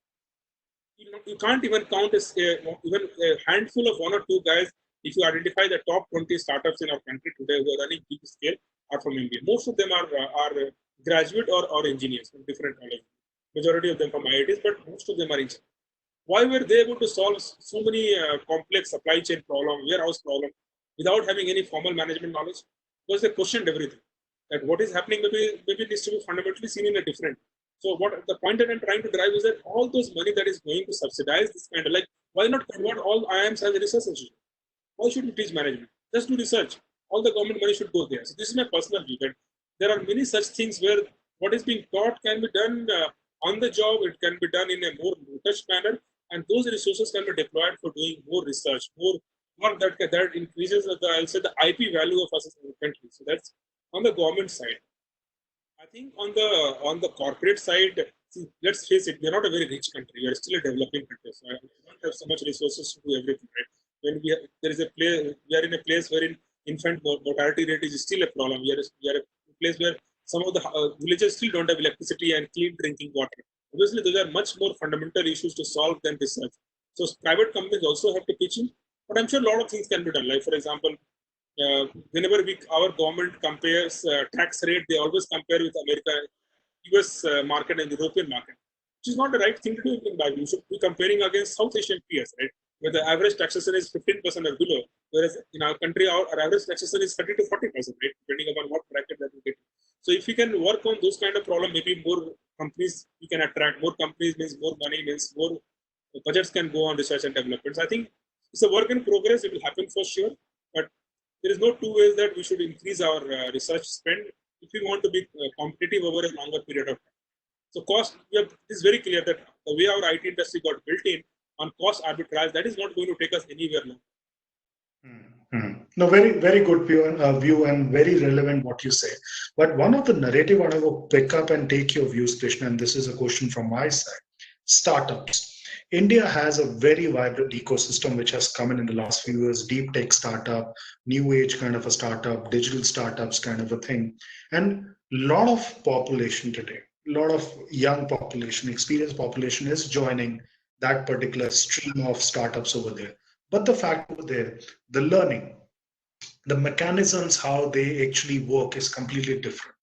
You can't even count as even a handful of one or two guys. If you identify the top 20 startups in our country today who are running big scale, are from India. Most of them are graduate or engineers from different colleges. Majority of them from IITs, but most of them are engineers. Why were they able to solve so many complex supply chain problems, warehouse problems, without having any formal management knowledge? Because they questioned everything. That what is happening maybe needs to be fundamentally seen in a different. So what the point that I'm trying to drive is that all those money that is going to subsidize this kind of, like, why not convert all IIMs as a research institute? Why should we teach management? Just do research. All the government money should go there. So this is my personal view that there are many such things where what is being taught can be done on the job. It can be done in a more touched manner, and those resources can be deployed for doing more research, more that increases I'll say the IP value of us as a country. So that's on the government side. I think on the corporate side, see, let's face it, we're not a very rich country. We are still a developing country. So we don't have so much resources to do everything, right? When we are in a place wherein infant mortality rate is still a problem. We are a place where some of the villages still don't have electricity and clean drinking water. Obviously, those are much more fundamental issues to solve than research. So private companies also have to pitch in, but I'm sure a lot of things can be done. Like, for example, whenever our government compares tax rate, they always compare with America, US market and European market, which is not the right thing to do in Bible. You should be comparing against South Asian peers, right? Where the average taxation is 15% or below, whereas in our country, our average taxation is 30 to 40%, right? Depending upon what bracket that you get. So if we can work on those kind of problem, maybe more companies we can attract. More companies means more money, means more budgets can go on research and development. So I think it's a work in progress. It will happen for sure, but there is no two ways that we should increase our research spend if we want to be competitive over a longer period of time. So cost, it is very clear that the way our IT industry got built in on cost arbitrage, that is not going to take us anywhere now. No, very, very good view and very relevant what you say. But one of the narrative I will pick up and take your views, Krishna, and this is a question from my side. Startups. India has a very vibrant ecosystem which has come in the last few years, deep tech startup, new age kind of a startup, digital startups kind of a thing. And a lot of population today, a lot of young population, experienced population is joining that particular stream of startups over there. But the fact over there, the learning, the mechanisms, how they actually work is completely different.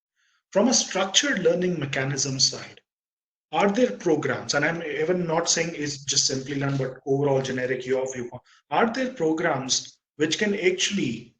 From a structured learning mechanism side, are there programs, and I'm even not saying it's just Simplilearn, but overall generic your view, are there programs which can actually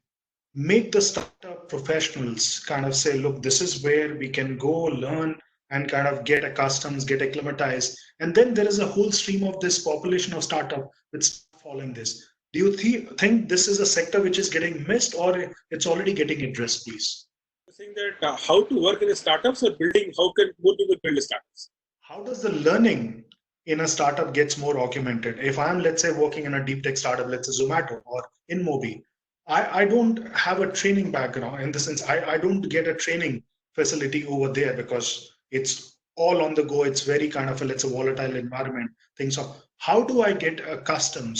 make the startup professionals kind of say, look, this is where we can go learn and kind of get accustomed, get acclimatized, and then there is a whole stream of this population of startup that's following this. Do you think this is a sector which is getting missed, or it's already getting addressed, please? You're saying that how to work in a startups or building, how can more people build startups? How does the learning in a startup gets more augmented? If I'm, let's say, working in a deep tech startup, let's say Zomato or InMobi, I don't have a training background in the sense I don't get a training facility over there because it's all on the go. It's very kind of a, let's say, volatile environment. Things of how do I get accustomed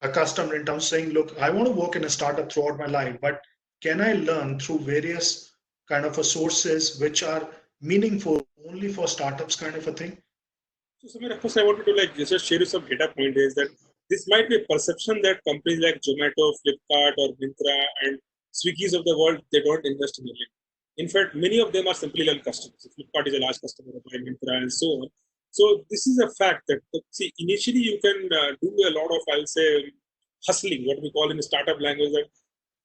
in terms of saying, look, I want to work in a startup throughout my life, but can I learn through various kind of a sources which are meaningful only for startups kind of a thing? So Samir, of course, I wanted to just share you some data point is that this might be a perception that companies like Zomato, Flipkart or Myntra and Swiggy's of the world, they don't invest in it. In fact, many of them are Simplilearn customers. Flipkart is a large customer of Myntra and so on. So this is a fact that, see, initially you can do a lot of, I'll say, hustling, what we call in the startup language, that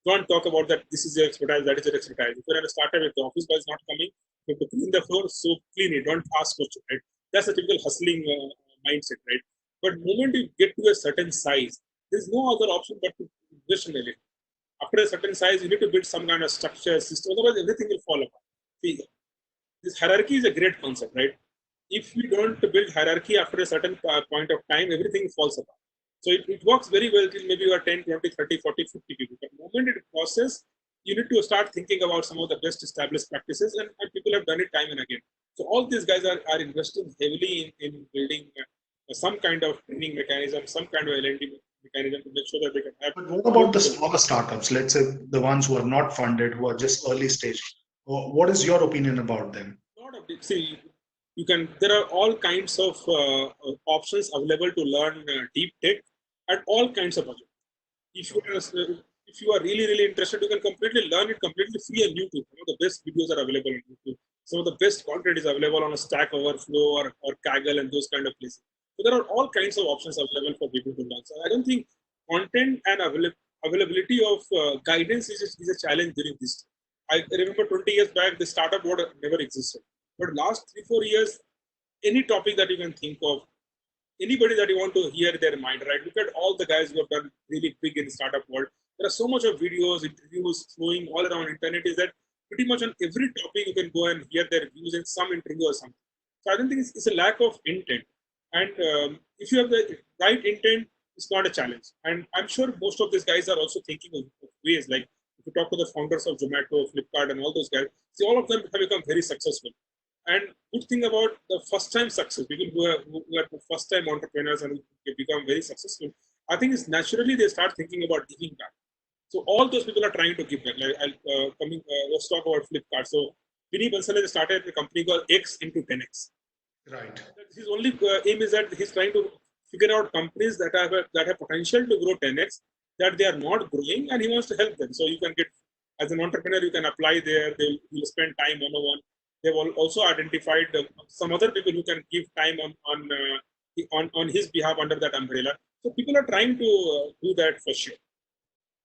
don't talk about that this is your expertise, that is your expertise. If you're in a startup, if the office guy is not coming, you have to clean the floor, so clean it, don't ask questions, right? That's a typical hustling mindset, right? But the moment you get to a certain size, there's no other option but to invest in it. After a certain size, you need to build some kind of structure, system, otherwise everything will fall apart. See, this hierarchy is a great concept, right? If we don't build hierarchy after a certain point of time, everything falls apart. So it works very well till maybe you are 10, 20, 30, 40, 50 people. But the moment it crosses you need to start thinking about some of the best established practices, and people have done it time and again. So all these guys are investing heavily in building some kind of training mechanism, some kind of L&D mechanism to make sure that they can have. But what about the smaller startups? Let's say the ones who are not funded, who are just early stage. What is your opinion about them? See, you can. There are all kinds of options available to learn deep tech at all kinds of budget. If you are really interested, you can completely learn it completely free on YouTube. The best videos are available on YouTube. Some of the best content is available on a Stack Overflow or Kaggle and those kind of places. So there are all kinds of options available for people to learn. So I don't think content and availability of guidance is a challenge during this. I remember 20 years back, the startup world never existed. But last 3-4 years, any topic that you can think of, anybody that you want to hear their mind, right? Look at all the guys who have done really big in the startup world. There are so much of videos, interviews flowing all around internet, is that pretty much on every topic you can go and hear their views in some interview or something. So I don't think it's a lack of intent. And if you have the right intent, it's not a challenge. And I'm sure most of these guys are also thinking of ways, like if you talk to the founders of Zomato, Flipkart, and all those guys, see, all of them have become very successful. And good thing about the first-time success, people who are first-time entrepreneurs and who become very successful, I think is naturally they start thinking about giving back. So all those people are trying to give back. Like let's talk about Flipkart. So Vinny Bansal has started a company called X into 10X. Right. His only aim is that he's trying to figure out companies that have potential to grow 10X, that they are not growing, and he wants to help them. So you can get, as an entrepreneur, you can apply there. You'll spend time one-on-one. They've also identified some other people who can give time on his behalf under that umbrella. So people are trying to do that for sure.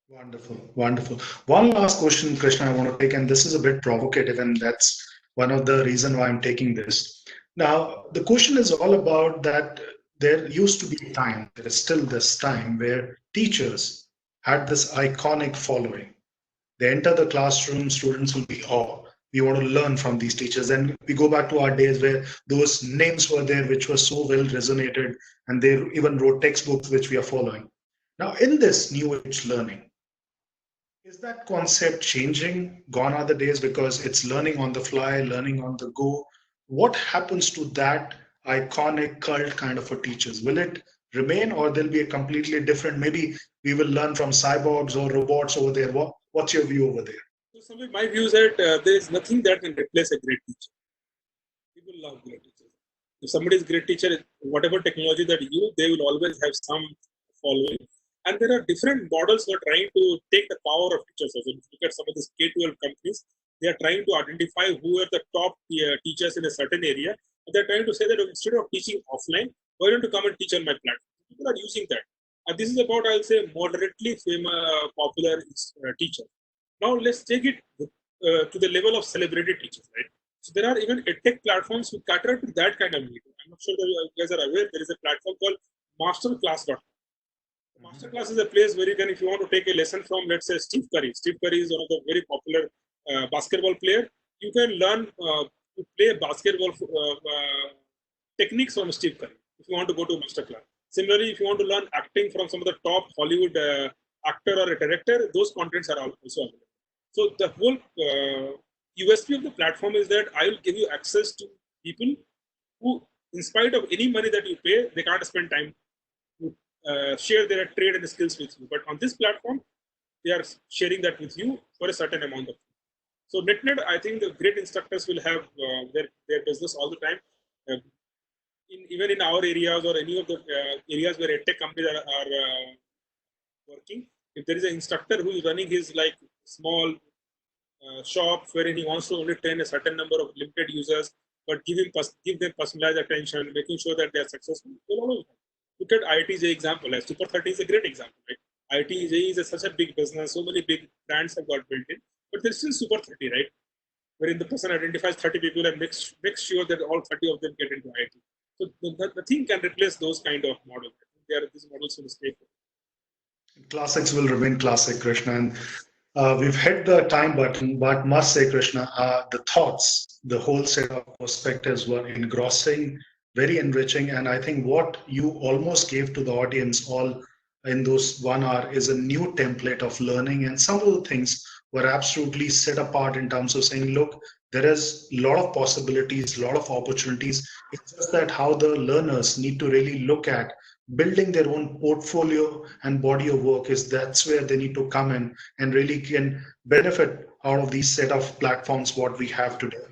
Wonderful, wonderful. One last question, Krishna, I want to take, and this is a bit provocative, and that's one of the reasons why I'm taking this. Now, the question is all about that there used to be a time, there is still this time, where teachers had this iconic following. They enter the classroom, students will be, oh, we want to learn from these teachers. And we go back to our days where those names were there, which were so well resonated, and they even wrote textbooks which we are following. Now, in this new age learning, is that concept changing? Gone are the days because it's learning on the fly, learning on the go. What happens to that iconic cult kind of a teachers? Will it remain, or there'll be a completely different, maybe we will learn from cyborgs or robots over there? What's your view over there? So my view is that there is nothing that can replace a great teacher. People love great teachers. If somebody is a great teacher, whatever technology that you use, they will always have some following. And there are different models who are trying to take the power of teachers. So if you look at some of these K-12 companies, they are trying to identify who are the top teachers in a certain area. And they're trying to say that instead of teaching offline, why don't you come and teach on my platform? People are using that. And this is about, I'll say, moderately famous, popular teacher. Now let's take it to the level of celebrity teachers, right? So there are even edtech platforms who cater to that kind of need. I'm not sure that you guys are aware. There is a platform called masterclass.com. Masterclass is a place where you can, if you want to take a lesson from, let's say, Steve Curry. Steve Curry is one of the very popular basketball player. You can learn to play basketball techniques from Steve Curry if you want to go to masterclass. Similarly, if you want to learn acting from some of the top Hollywood actor or a director, those contents are also available. So the whole USP of the platform is that I will give you access to people who, in spite of any money that you pay, they can't spend time to share their trade and skills with you. But on this platform, they are sharing that with you for a certain amount of time. So net, I think the great instructors will have their business all the time. Even in our areas or any of the areas where edtech companies are working, if there is an instructor who is running his like small shop wherein he wants to only train a certain number of limited users, but give them personalized attention, making sure that they are successful, they'll always have. Look at IIT-JEE example. Like Super 30 is a great example, right? IIT-JEE is such a big business. So many big brands have got built in, but there's still Super 30, right? Wherein the person identifies 30 people and makes sure that all 30 of them get into IIT. So the thing can replace those kind of models. These models will stay. Classics will remain classic, Krishna. And we've hit the time button, but must say, Krishna, the thoughts, the whole set of perspectives were engrossing, very enriching. And I think what you almost gave to the audience all in those 1 hour is a new template of learning. And some of the things were absolutely set apart in terms of saying, look, there is a lot of possibilities, a lot of opportunities. It's just that how the learners need to really look at building their own portfolio and body of work that's where they need to come in and really can benefit out of these set of platforms what we have today.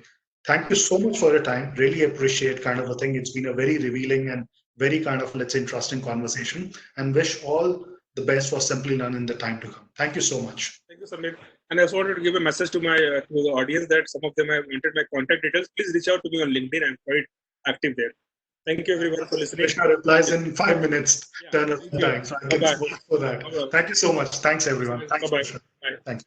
Thank you so much for your time. Really appreciate kind of a thing. It's been a very revealing and very kind of, let's say, interesting conversation, and wish all the best for Simplilearn in the time to come. Thank you so much. Thank you, Samir. And I also wanted to give a message to my to the audience that some of them have entered my contact details. Please reach out to me on LinkedIn. I'm quite active there. Thank you, everyone, for listening. Krishna replies in 5 minutes. Yeah, Turn up the time. So I can work for that. Thank you so much. Thanks, everyone. Thanks. Bye-bye. Bye. Thanks.